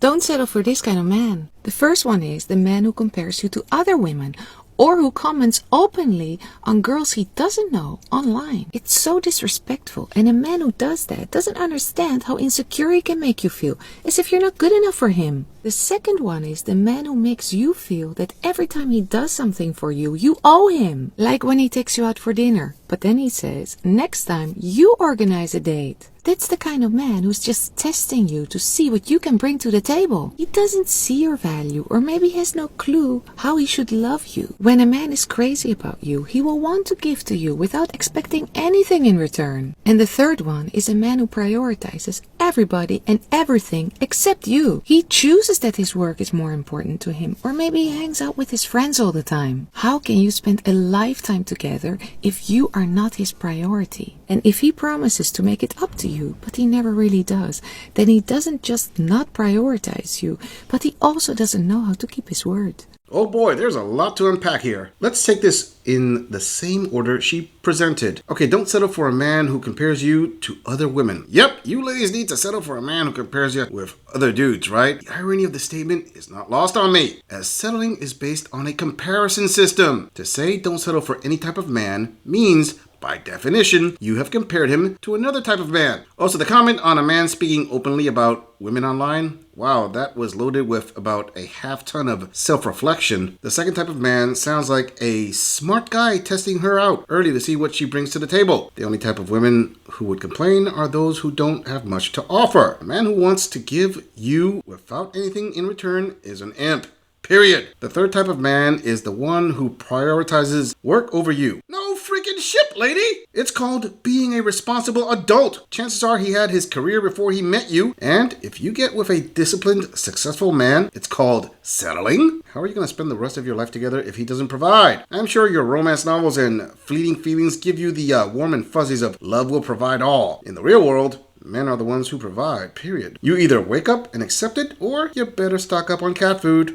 Don't settle for this kind of man. The first one is the man who compares you to other women, or who comments openly on girls he doesn't know online. It's so disrespectful, and a man who does that doesn't understand how insecure he can make you feel, as if you're not good enough for him. The second one is the man who makes you feel that every time he does something for you, you owe him. Like when he takes you out for dinner, but then he says, next time you organize a date. That's the kind of man who's just testing you to see what you can bring to the table. He doesn't see your value, or maybe has no clue how he should love you. When a man is crazy about you, he will want to give to you without expecting anything in return. And the third one is a man who prioritizes everybody and everything except you. He chooses that his work is more important to him, or maybe he hangs out with his friends all the time. How can you spend a lifetime together if you are not his priority? And if he promises to make it up to you, but he never really does, then he doesn't just not prioritize you, but he also doesn't know how to keep his word. Oh boy, there's a lot to unpack here. Let's take this in the same order she presented. Okay, don't settle for a man who compares you to other women. Yep, you ladies need to settle for a man who compares you with other dudes, right? The irony of the statement is not lost on me, as settling is based on a comparison system. To say don't settle for any type of man means, by definition, you have compared him to another type of man. Also, the comment on a man speaking openly about women online, wow, that was loaded with about a half ton of self-reflection. The second type of man sounds like a smart guy testing her out early to see what she brings to the table. The only type of women who would complain are those who don't have much to offer. A man who wants to give you without anything in return is an imp. Period. The third type of man is the one who prioritizes work over you. No freaking shit, lady! It's called being a responsible adult. Chances are he had his career before he met you, and if you get with a disciplined, successful man, it's called settling. How are you going to spend the rest of your life together if he doesn't provide? I'm sure your romance novels and fleeting feelings give you the warm and fuzzies of love will provide all. In the real world, men are the ones who provide, period. You either wake up and accept it, or you better stock up on cat food.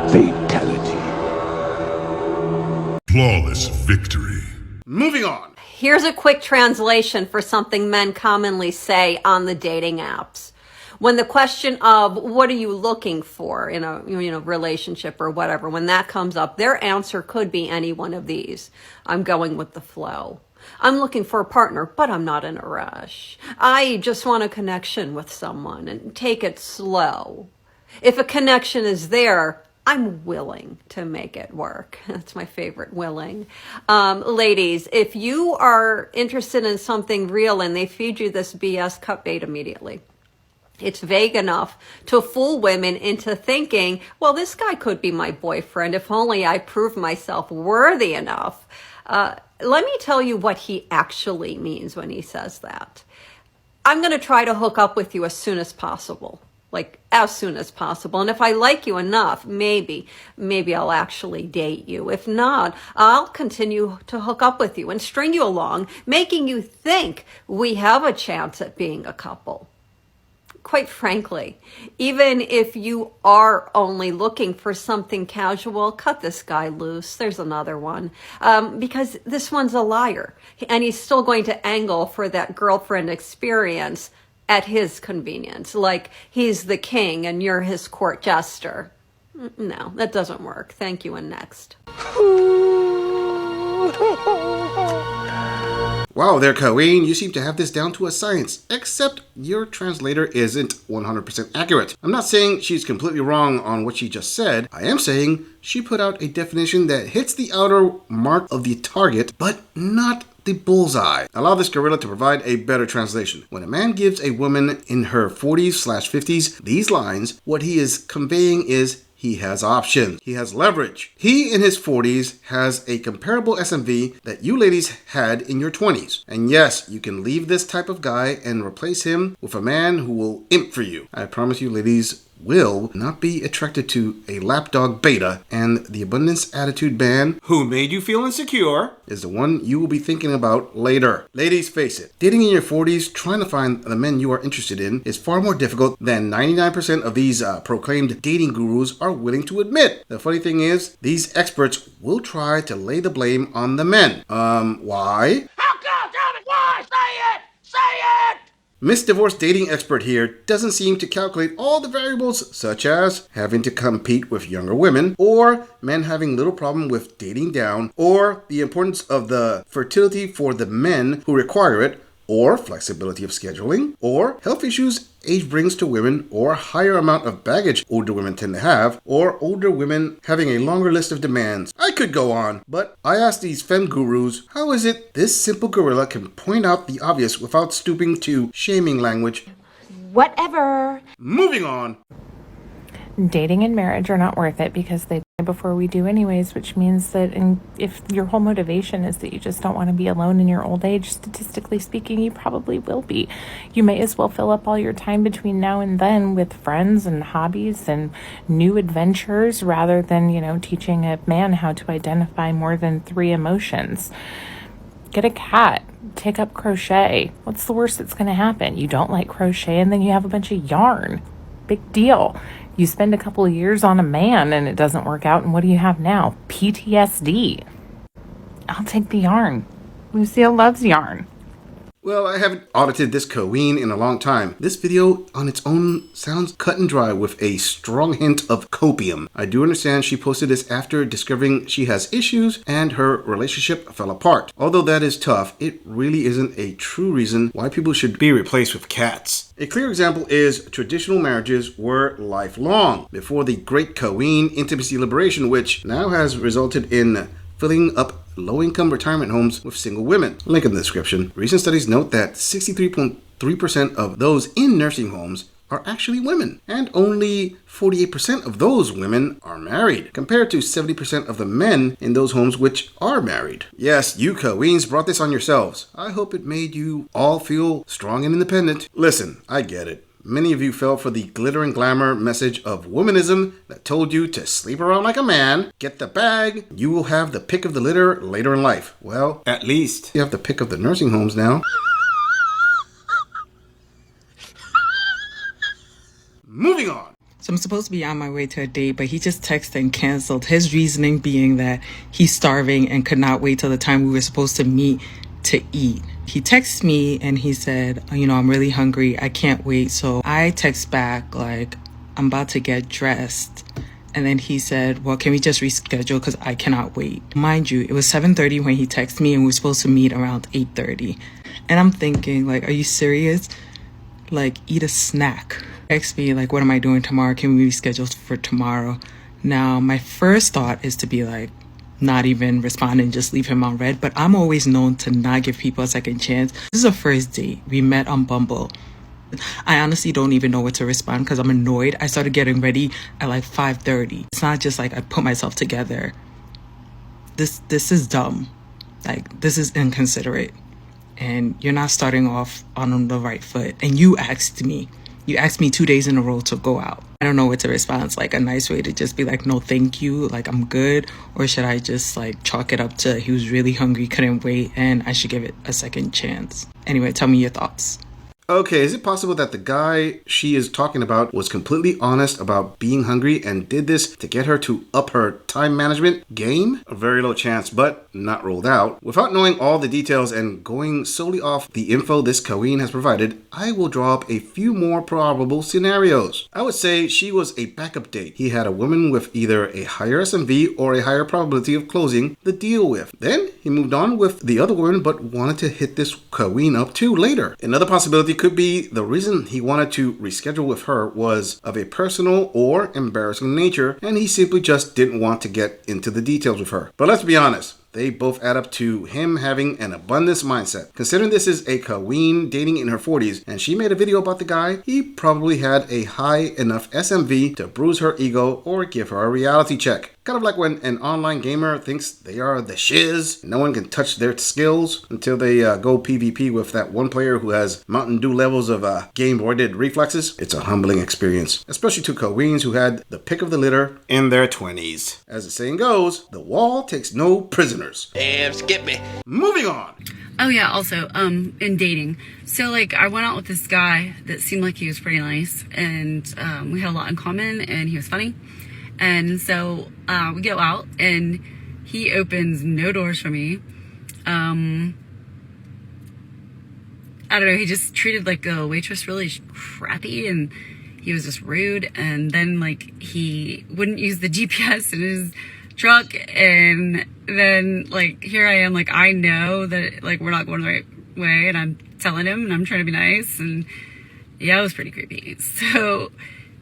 Fatality. Flawless victory. Moving on. Here's a quick translation for something men commonly say on the dating apps. When the question of what are you looking for in a relationship or whatever, when that comes up, their answer could be any one of these. I'm going with the flow. I'm looking for a partner, but I'm not in a rush. I just want a connection with someone and take it slow. If a connection is there, I'm willing to make it work. That's my favorite, willing. Ladies, if you are interested in something real and they feed you this BS, cut bait immediately. It's vague enough to fool women into thinking, well, this guy could be my boyfriend if only I prove myself worthy enough. Let me tell you what he actually means when he says that. I'm going to try to hook up with you as soon as possible. Like, as soon as possible. And if I like you enough, maybe I'll actually date you. If not, I'll continue to hook up with you and string you along, making you think we have a chance at being a couple. Quite frankly, even if you are only looking for something casual, cut this guy loose. There's another one. Because this one's a liar. And he's still going to angle for that girlfriend experience at his convenience. Like he's the king and you're his court jester. No, that doesn't work. Thank you, and next. Wow there, Colleen, you seem to have this down to a science, except your translator isn't 100% accurate. I'm not saying she's completely wrong on what she just said. I am saying she put out a definition that hits the outer mark of the target, but not the bullseye. Allow this gorilla to provide a better translation. When a man gives a woman in her 40s/50s these lines, what he is conveying is he has options. He has leverage. He in his 40s has a comparable SMV that you ladies had in your 20s. And yes, you can leave this type of guy and replace him with a man who will imp for you. I promise you ladies will not be attracted to a lapdog beta, and the abundance attitude man who made you feel insecure is the one you will be thinking about later. Ladies, face it, dating in your 40s, trying to find the men you are interested in is far more difficult than 99% of these proclaimed dating gurus are willing to admit. The funny thing is, these experts will try to lay the blame on the men. Why? How come? Tell me why! Say it! Say it! Miss Divorce Dating Expert here doesn't seem to calculate all the variables such as having to compete with younger women, or men having little problem with dating down, or the importance of the fertility for the men who require it, or flexibility of scheduling, or health issues age brings to women, or higher amount of baggage older women tend to have, or older women having a longer list of demands. I could go on, but I asked these femme gurus, how is it this simple gorilla can point out the obvious without stooping to shaming language? Whatever. Moving on. Dating and marriage are not worth it because they die before we do anyways, which means that if your whole motivation is that you just don't want to be alone in your old age, statistically speaking, you probably will be. You may as well fill up all your time between now and then with friends and hobbies and new adventures rather than, teaching a man how to identify more than 3 emotions. Get a cat. Take up crochet. What's the worst that's going to happen? You don't like crochet and then you have a bunch of yarn. Big deal. You spend a couple of years on a man and it doesn't work out, and what do you have now? PTSD. I'll take the yarn. Lucille loves yarn. Well, I haven't audited this queen in a long time. This video on its own sounds cut and dry with a strong hint of copium. I do understand she posted this after discovering she has issues and her relationship fell apart. Although that is tough, it really isn't a true reason why people should be replaced with cats. A clear example is traditional marriages were lifelong before the Great Queen Intimacy Liberation, which now has resulted in filling up low-income retirement homes with single women. Link in the description. Recent studies note that 63.3% of those in nursing homes are actually women, and only 48% of those women are married, compared to 70% of the men in those homes which are married. Yes, you queens brought this on yourselves. I hope it made you all feel strong and independent. Listen, I get it. Many of you fell for the glitter and glamour message of womanism that told you to sleep around like a man, get the bag, you will have the pick of the litter later in life. Well, at least you have the pick of the nursing homes now. Moving on. So I'm supposed to be on my way to a date, but he just texted and canceled. His reasoning being that he's starving and could not wait till the time we were supposed to meet to eat. He texted me and he said, I'm really hungry. I can't wait. So I text back like, I'm about to get dressed. And then he said, well, can we just reschedule because I cannot wait. Mind you, it was 7:30 when he texted me and we were supposed to meet around 8:30. And I'm thinking, like, are you serious? Like, eat a snack. Text me, like, what am I doing tomorrow? Can we reschedule for tomorrow? Now, my first thought is to be like, not even respond and just leave him on red. But I'm always known to not give people a second chance. This is a first date. We met on Bumble. I honestly don't even know what to respond because I'm annoyed. I started getting ready at like 5:30. It's not just like I put myself together. This is dumb. Like, this is inconsiderate. And you're not starting off on the right foot. And you asked me 2 days in a row to go out. I don't know what to respond. It's like a nice way to just be like, no, thank you. Like, I'm good. Or should I just like chalk it up to he was really hungry, couldn't wait, and I should give it a second chance. Anyway, tell me your thoughts. Okay, is it possible that the guy she is talking about was completely honest about being hungry and did this to get her to up her time management game? A very low chance, but not ruled out. Without knowing all the details and going solely off the info this queen has provided, I will draw up a few more probable scenarios. I would say she was a backup date. He had a woman with either a higher SMV or a higher probability of closing the deal with. Then he moved on with the other woman but wanted to hit this queen up too later. Another possibility could be the reason he wanted to reschedule with her was of a personal or embarrassing nature, and he simply just didn't want to get into the details with her. But let's be honest, they both add up to him having an abundance mindset. Considering this is a queen dating in her 40s and she made a video about the guy, he probably had a high enough SMV to bruise her ego or give her a reality check. Kind of like when an online gamer thinks they are the shiz, no one can touch their skills until they go PvP with that one player who has Mountain Dew levels of Game Boy did reflexes. It's a humbling experience, especially to queens who had the pick of the litter in their 20s. As the saying goes, the wall takes no prisoners. Damn, skip me. Moving on. Oh yeah, also, in dating. So like I went out with this guy that seemed like he was pretty nice and we had a lot in common and he was funny. And so we go out and he opens no doors for me. I don't know, he just treated like a waitress really crappy, and he was just rude. And then like he wouldn't use the GPS in his truck, and then like here I am, like I know that like we're not going the right way, and I'm telling him and I'm trying to be nice, and yeah, it was pretty creepy. So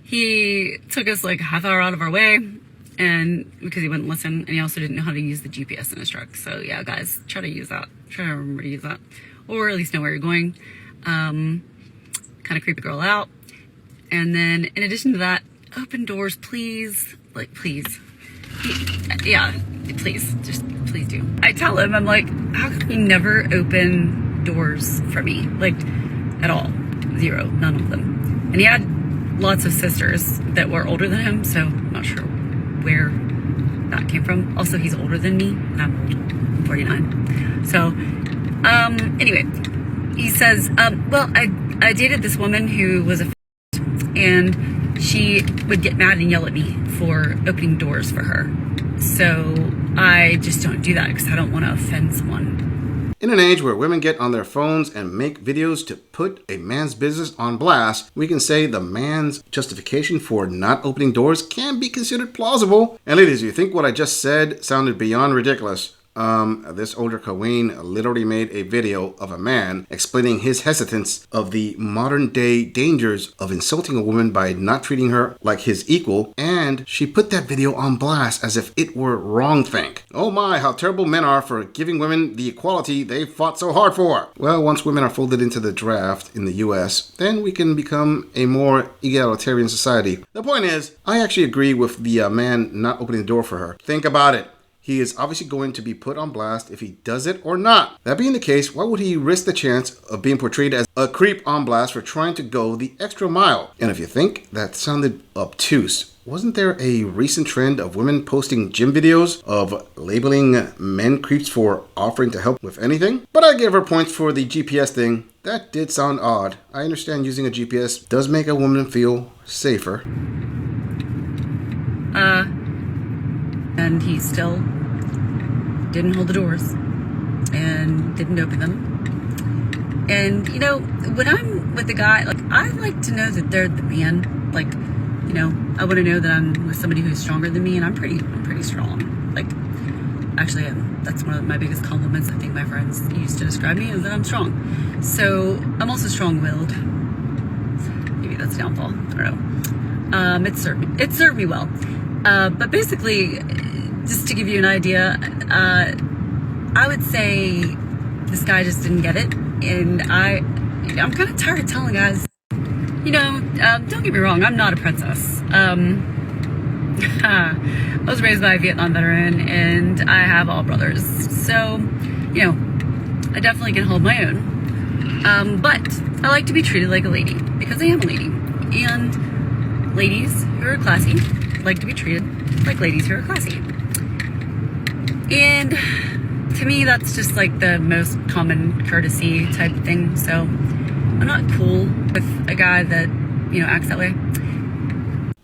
he took us like half hour out of our way, and because he wouldn't listen, and he also didn't know how to use the GPS in his truck. So yeah, guys, try to use that. Try to remember to use that, or at least know where you're going. Kind of creep a girl out. And then in addition to that, open doors, please. Like, please. Yeah, please. Just please do. I tell him, I'm like, how come you never open doors for me? Like, at all. Zero. None of them. And he had lots of sisters that were older than him, so I'm not sure where that came from. Also, he's older than me, and I'm old. I'm 49. So, anyway, he says, well, I dated this woman who was a and she would get mad and yell at me for opening doors for her. So I just don't do that because I don't want to offend someone. In an age where women get on their phones and make videos to put a man's business on blast, we can say the man's justification for not opening doors can be considered plausible. And ladies, you think what I just said sounded beyond ridiculous? This older Queen literally made a video of a man explaining his hesitance of the modern day dangers of insulting a woman by not treating her like his equal, and she put that video on blast as if it were wrongthink. Oh my, how terrible men are for giving women the equality they fought so hard for. Well, once women are folded into the draft in the US, then we can become a more egalitarian society. The point is, I actually agree with the man not opening the door for her. Think about it. He is obviously going to be put on blast if he does it or not. That being the case, why would he risk the chance of being portrayed as a creep on blast for trying to go the extra mile? And if you think that sounded obtuse, wasn't there a recent trend of women posting gym videos of labeling men creeps for offering to help with anything? But I give her points for the GPS thing. That did sound odd. I understand using a GPS does make a woman feel safer. And he still didn't hold the doors and didn't open them. And, you know, when I'm with a guy, like, I like to know that they're the man. Like, you know, I want to know that I'm with somebody who's stronger than me, and I'm pretty strong. Like, actually, that's one of my biggest compliments I think my friends used to describe me, is that I'm strong. So, I'm also strong-willed. Maybe that's a downfall. I don't know. It served me well. But basically, just to give you an idea, I would say this guy just didn't get it. And I'm kind of tired of telling guys, you know, don't get me wrong, I'm not a princess. I was raised by a Vietnam veteran, and I have all brothers. So, you know, I definitely can hold my own. But I like to be treated like a lady, because I am a lady. And ladies who are classy like to be treated like ladies who are classy. And to me, that's just like the most common courtesy type thing. So I'm not cool with a guy that, you know, acts that way.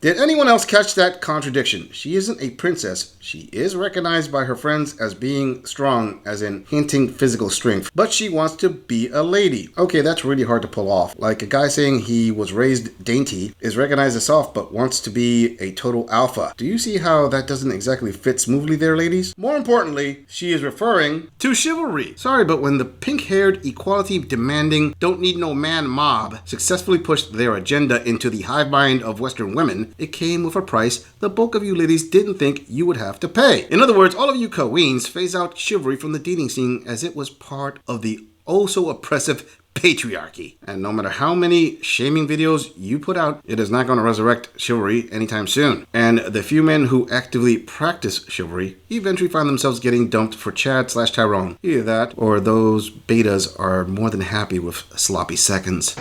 Did anyone else catch that contradiction? She isn't a princess. She is recognized by her friends as being strong, as in hinting physical strength, but she wants to be a lady. Okay, that's really hard to pull off. Like a guy saying he was raised dainty is recognized as soft, but wants to be a total alpha. Do you see how that doesn't exactly fit smoothly there, ladies? More importantly, she is referring to chivalry. Sorry, but when the pink-haired, equality-demanding, don't need no man mob successfully pushed their agenda into the hive mind of Western women, it came with a price the bulk of you ladies didn't think you would have to pay. In other words, all of you queens phase out chivalry from the dating scene as it was part of the oh-so-oppressive patriarchy. And no matter how many shaming videos you put out, it is not going to resurrect chivalry anytime soon. And the few men who actively practice chivalry eventually find themselves getting dumped for Chad/Tyrone. Either that, or those betas are more than happy with sloppy seconds.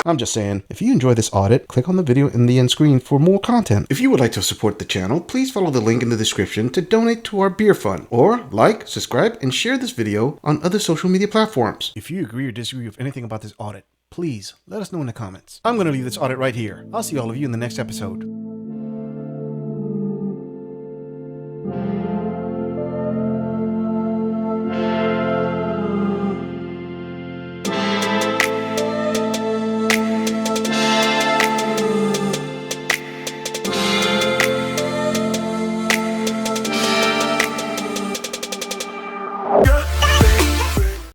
I'm just saying, if you enjoy this audit, click on the video in the end screen for more content. If you would like to support the channel, please follow the link in the description to donate to our beer fund, or like, subscribe, and share this video on other social media platforms. If you agree or disagree with anything about this audit, please let us know in the comments. I'm going to leave this audit right here. I'll see all of you in the next episode.